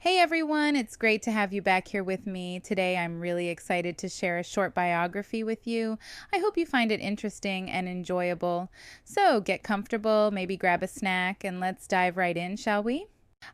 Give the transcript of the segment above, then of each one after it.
Hey everyone, it's great to have you back here with me. Today I'm really excited to share a short biography with you. I hope you find it interesting and enjoyable. So get comfortable, maybe grab a snack, and let's dive right in, shall we?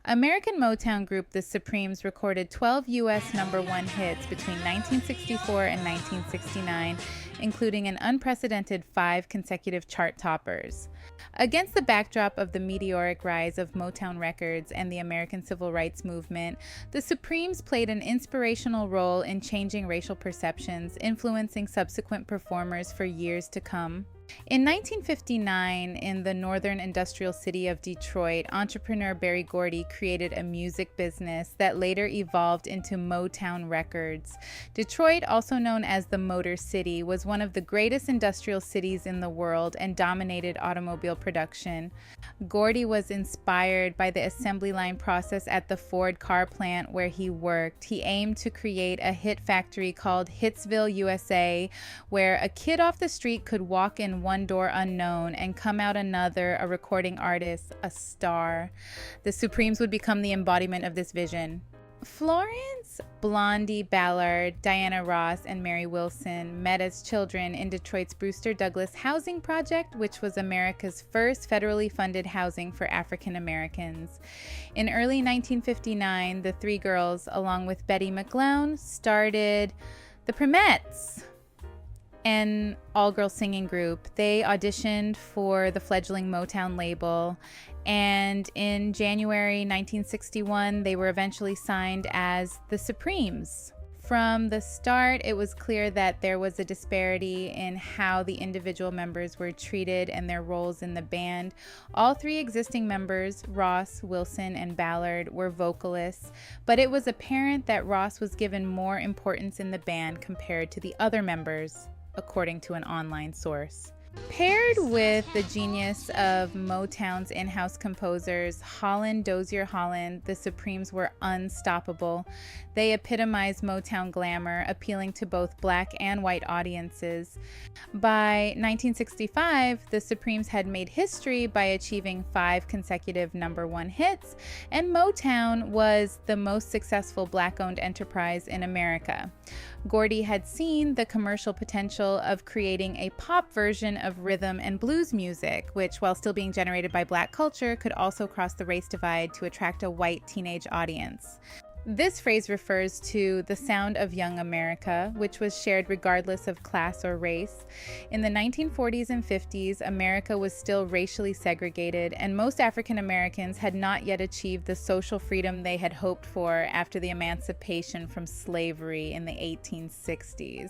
American Motown group The Supremes recorded 12 U.S. number one hits between 1964 and 1969, including an unprecedented 5 consecutive chart toppers. Against the backdrop of the meteoric rise of Motown Records and the American Civil Rights Movement, the Supremes played an inspirational role in changing racial perceptions, influencing subsequent performers for years to come. In 1959, in the northern industrial city of Detroit, entrepreneur Berry Gordy created a music business that later evolved into Motown Records. Detroit, also known as the Motor City, was one of the greatest industrial cities in the world and dominated automobile production. Gordy was inspired by the assembly line process at the Ford car plant where he worked. He aimed to create a hit factory called Hitsville, USA, where a kid off the street could walk in one door unknown and come out another, a recording artist, a star. The Supremes would become the embodiment of this vision. Florence Ballard, Diana Ross, and Mary Wilson met as children in Detroit's Brewster Douglass Housing Project, which was America's first federally funded housing for African Americans. In early 1959, the three girls, along with Betty McGlown, started the Primettes, an all-girl singing group. They auditioned for the fledgling Motown label, and in January 1961, they were eventually signed as the Supremes. From the start, it was clear that there was a disparity in how the individual members were treated and their roles in the band. All three existing members, Ross, Wilson, and Ballard, were vocalists, but it was apparent that Ross was given more importance in the band compared to the other members, according to an online source. Paired with the genius of Motown's in-house composers, Holland Dozier Holland, the Supremes were unstoppable. They epitomized Motown glamour, appealing to both black and white audiences. By 1965, the Supremes had made history by achieving 5 consecutive number one hits, and Motown was the most successful black-owned enterprise in America. Gordy had seen the commercial potential of creating a pop version of rhythm and blues music, which, while still being generated by black culture, could also cross the race divide to attract a white teenage audience. This phrase refers to the sound of young America, which was shared regardless of class or race. In the 1940s and 50s, America was still racially segregated, and most African Americans had not yet achieved the social freedom they had hoped for after the emancipation from slavery in the 1860s.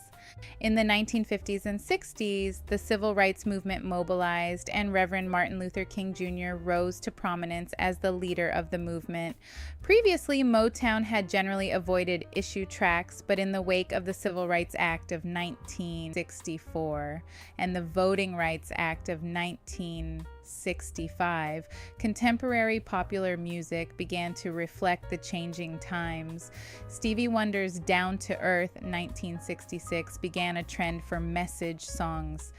In the 1950s and 60s, the civil rights movement mobilized, and Reverend Martin Luther King Jr. rose to prominence as the leader of the movement. Previously, Motown had generally avoided issue tracks, but in the wake of the Civil Rights Act of 1964 and the Voting Rights Act of 1965, contemporary popular music began to reflect the changing times. Stevie Wonder's Down to Earth 1966 began a trend for message songs.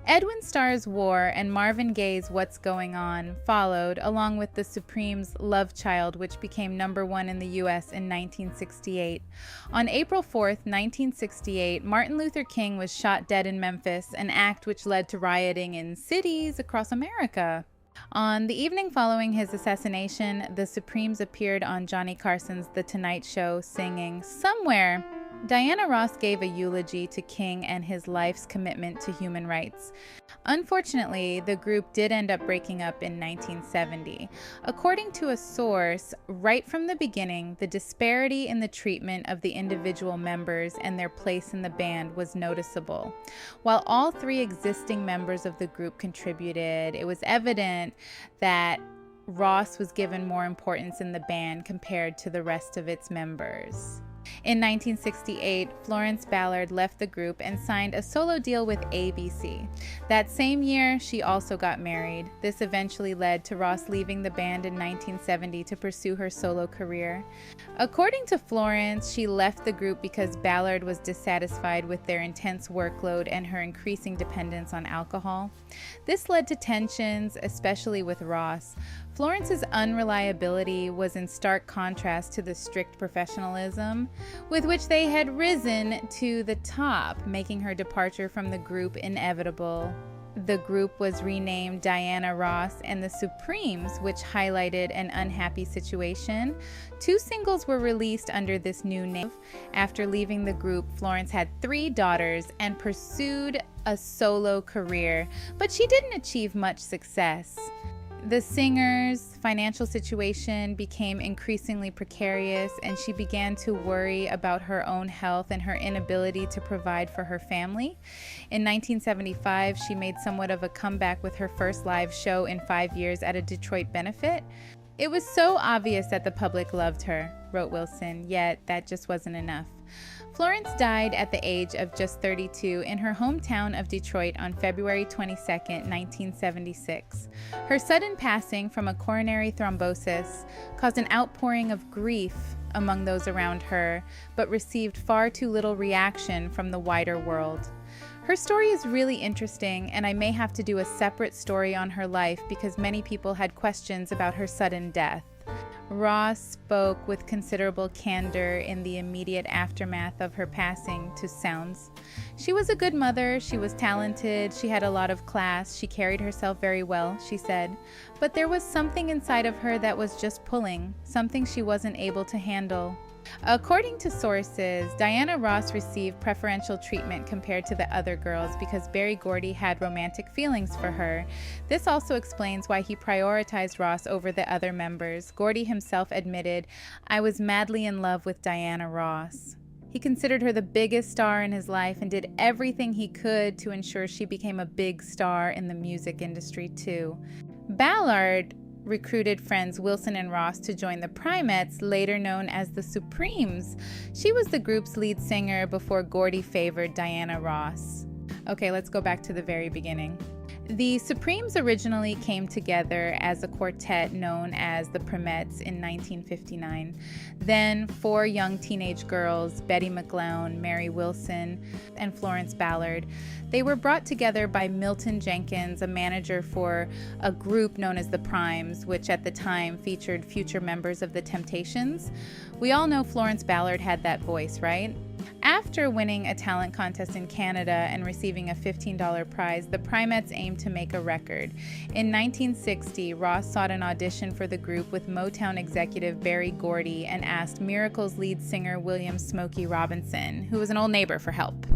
Edwin Starr's War and Marvin Gaye's What's Going On followed, along with the Supremes' Love Child, which became number one in the U.S. in 1968. On April 4th, 1968, Martin Luther King was shot dead in Memphis, an act which led to rioting in cities across America. On the evening following his assassination, the Supremes appeared on Johnny Carson's The Tonight Show singing "Somewhere." Diana Ross gave a eulogy to King and his life's commitment to human rights. Unfortunately, the group did end up breaking up in 1970. According to a source, right from the beginning, the disparity in the treatment of the individual members and their place in the band was noticeable. While all 3 existing members of the group contributed, it was evident that Ross was given more importance in the band compared to the rest of its members. In 1968, Florence Ballard left the group and signed a solo deal with ABC. That same year, she also got married. This eventually led to Ross leaving the band in 1970 to pursue her solo career. According to Florence, she left the group because Ballard was dissatisfied with their intense workload and her increasing dependence on alcohol. This led to tensions, especially with Ross. Florence's unreliability was in stark contrast to the strict professionalism with which they had risen to the top, making her departure from the group inevitable. The group was renamed Diana Ross and the Supremes, which highlighted an unhappy situation. 2 singles were released under this new name. After leaving the group, Florence had 3 daughters and pursued a solo career, but she didn't achieve much success. The singer's financial situation became increasingly precarious, and she began to worry about her own health and her inability to provide for her family. In 1975, she made somewhat of a comeback with her first live show in 5 years at a Detroit benefit. "It was so obvious that the public loved her," wrote Wilson, yet that just wasn't enough. Florence died at the age of just 32 in her hometown of Detroit on February 22, 1976. Her sudden passing from a coronary thrombosis caused an outpouring of grief among those around her, but received far too little reaction from the wider world. Her story is really interesting, and I may have to do a separate story on her life because many people had questions about her sudden death. Ross spoke with considerable candor in the immediate aftermath of her passing to Sounds. "She was a good mother, she was talented, she had a lot of class, she carried herself very well," she said. "But there was something inside of her that was just pulling, something she wasn't able to handle." According to sources, Diana Ross received preferential treatment compared to the other girls because Berry Gordy had romantic feelings for her. This also explains why he prioritized Ross over the other members. Gordy himself admitted, "I was madly in love with Diana Ross." He considered her the biggest star in his life and did everything he could to ensure she became a big star in the music industry too. Ballard recruited friends Wilson and Ross to join the Primettes, later known as the Supremes. She was the group's lead singer before Gordy favored Diana Ross. Okay, let's go back to the very beginning. The Supremes originally came together as a quartet known as the Primettes in 1959. Then 4 young teenage girls, Betty McGlown, Mary Wilson, and Florence Ballard. They were brought together by Milton Jenkins, a manager for a group known as the Primes, which at the time featured future members of the Temptations. We all know Florence Ballard had that voice, right? After winning a talent contest in Canada and receiving a $15 prize, the Primettes aimed to make a record. In 1960, Ross sought an audition for the group with Motown executive Berry Gordy and asked Miracle's lead singer William "Smokey" Robinson, who was an old neighbor, for help.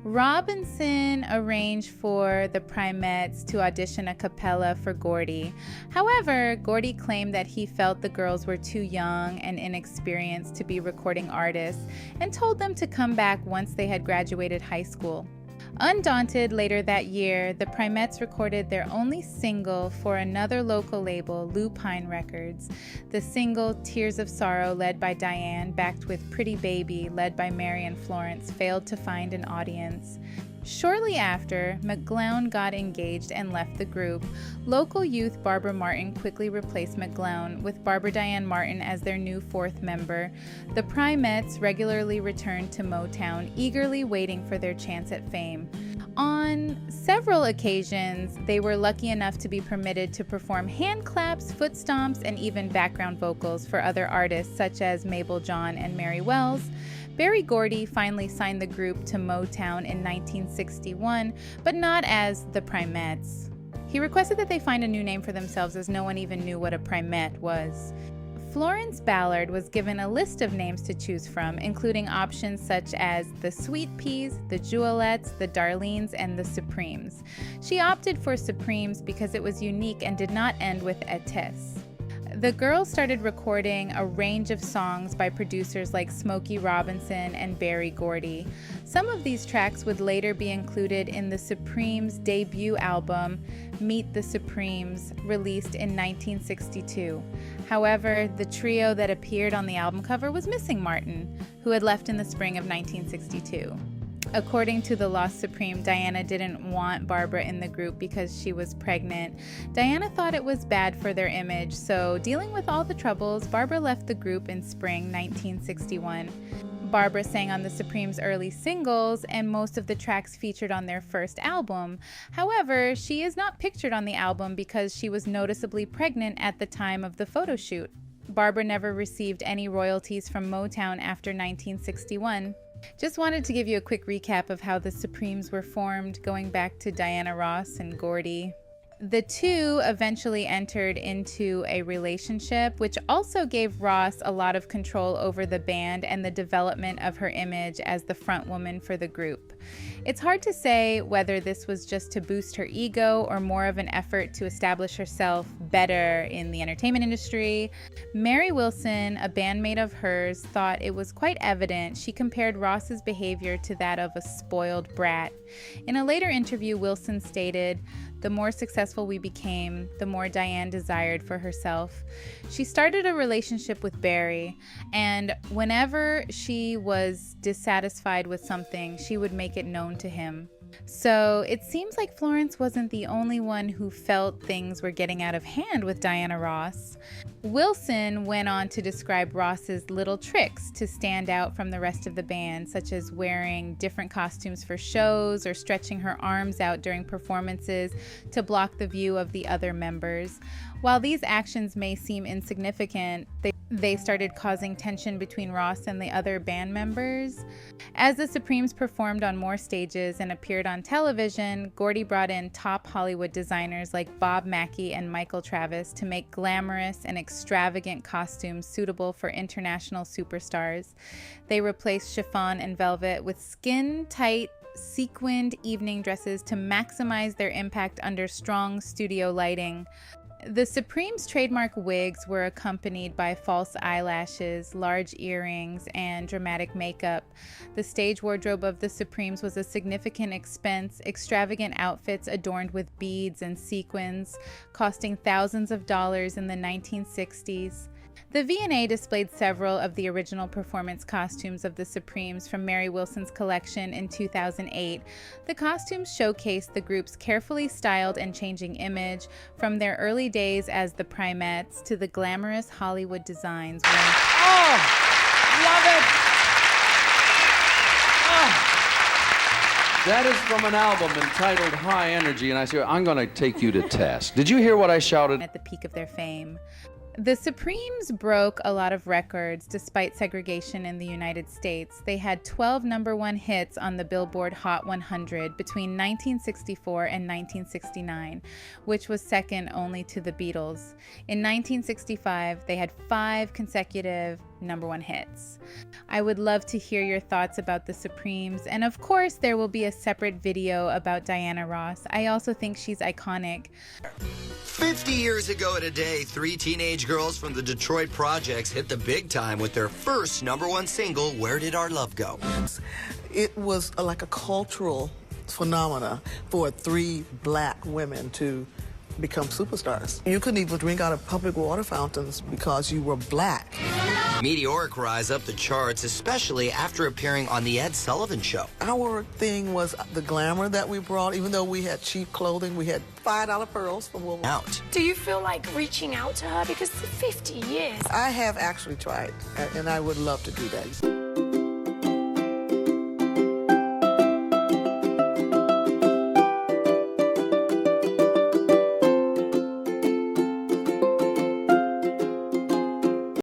Robinson arranged for the Primettes to audition a cappella for Gordy. However, Gordy claimed that he felt the girls were too young and inexperienced to be recording artists and told them to come back once they had graduated high school. Undaunted, later that year, the Primettes recorded their only single for another local label, Lupine Records. The single, Tears of Sorrow, led by Diane, backed with Pretty Baby, led by Mary and Florence, failed to find an audience. Shortly after, McGlown got engaged and left the group. Local youth Barbara Martin quickly replaced McGlown, with Barbara Diane Martin as their new 4th member. The Primettes regularly returned to Motown, eagerly waiting for their chance at fame. On several occasions, they were lucky enough to be permitted to perform hand claps, foot stomps, and even background vocals for other artists such as Mabel John and Mary Wells. Berry Gordy finally signed the group to Motown in 1961, but not as the Primettes. He requested that they find a new name for themselves as no one even knew what a Primette was. Florence Ballard was given a list of names to choose from, including options such as the Sweet Peas, the Jewelettes, the Darlenes, and the Supremes. She opted for Supremes because it was unique and did not end with etes. The girls started recording a range of songs by producers like Smokey Robinson and Berry Gordy. Some of these tracks would later be included in the Supremes' debut album, Meet the Supremes, released in 1962. However, the trio that appeared on the album cover was missing Martin, who had left in the spring of 1962. According to the Lost Supreme, Diana didn't want Barbara in the group because she was pregnant. Diana thought it was bad for their image, so dealing with all the troubles, Barbara left the group in spring 1961. Barbara sang on the Supremes' early singles, and most of the tracks featured on their first album. However, she is not pictured on the album because she was noticeably pregnant at the time of the photo shoot. Barbara never received any royalties from Motown after 1961. Just wanted to give you a quick recap of how the Supremes were formed, going back to Diana Ross and Gordy. The two eventually entered into a relationship, which also gave Ross a lot of control over the band and the development of her image as the frontwoman for the group. It's hard to say whether this was just to boost her ego or more of an effort to establish herself better in the entertainment industry. Mary Wilson, a bandmate of hers, thought it was quite evident. She compared Ross's behavior to that of a spoiled brat. In a later interview, Wilson stated, "The more successful we became, the more Diane desired for herself. She started a relationship with Barry, and whenever she was dissatisfied with something, she would make it known to him." So it seems like Florence wasn't the only one who felt things were getting out of hand with Diana Ross. Wilson went on to describe Ross's little tricks to stand out from the rest of the band, such as wearing different costumes for shows or stretching her arms out during performances to block the view of the other members. While these actions may seem insignificant, they started causing tension between Ross and the other band members. As the Supremes performed on more stages and appeared on television, Gordy brought in top Hollywood designers like Bob Mackie and Michael Travis to make glamorous and extravagant costumes suitable for international superstars. They replaced chiffon and velvet with skin-tight, sequined evening dresses to maximize their impact under strong studio lighting. The Supremes' trademark wigs were accompanied by false eyelashes, large earrings, and dramatic makeup. The stage wardrobe of the Supremes was a significant expense, extravagant outfits adorned with beads and sequins, costing thousands of dollars in the 1960s. The V&A displayed several of the original performance costumes of the Supremes from Mary Wilson's collection in 2008. The costumes showcased the group's carefully styled and changing image, from their early days as the Primettes to the glamorous Hollywood designs. Oh, love it! Oh. That is from an album entitled High Energy, and I said, I'm going to take you to task. Did you hear what I shouted? At the peak of their fame. The Supremes broke a lot of records despite segregation in the United States. They had 12 #1 hits on the Billboard Hot 100 between 1964 and 1969, which was second only to the Beatles. In 1965, they had 5 consecutive #1 hits. I would love to hear your thoughts about the Supremes, and of course there will be a separate video about Diana Ross. I also think she's iconic. 50 years ago today, 3 teenage girls from the Detroit Projects hit the big time with their first #1 single, Where Did Our Love Go? It was like a cultural phenomena for 3 black women to become superstars. You couldn't even drink out of public water fountains because you were black. Meteoric rise up the charts, especially after appearing on The Ed Sullivan Show. Our thing was the glamour that we brought. Even though we had cheap clothing, we had $5 pearls from Woolworths. Out. Do you feel like reaching out to her? Because for 50 years. I have actually tried, and I would love to do that.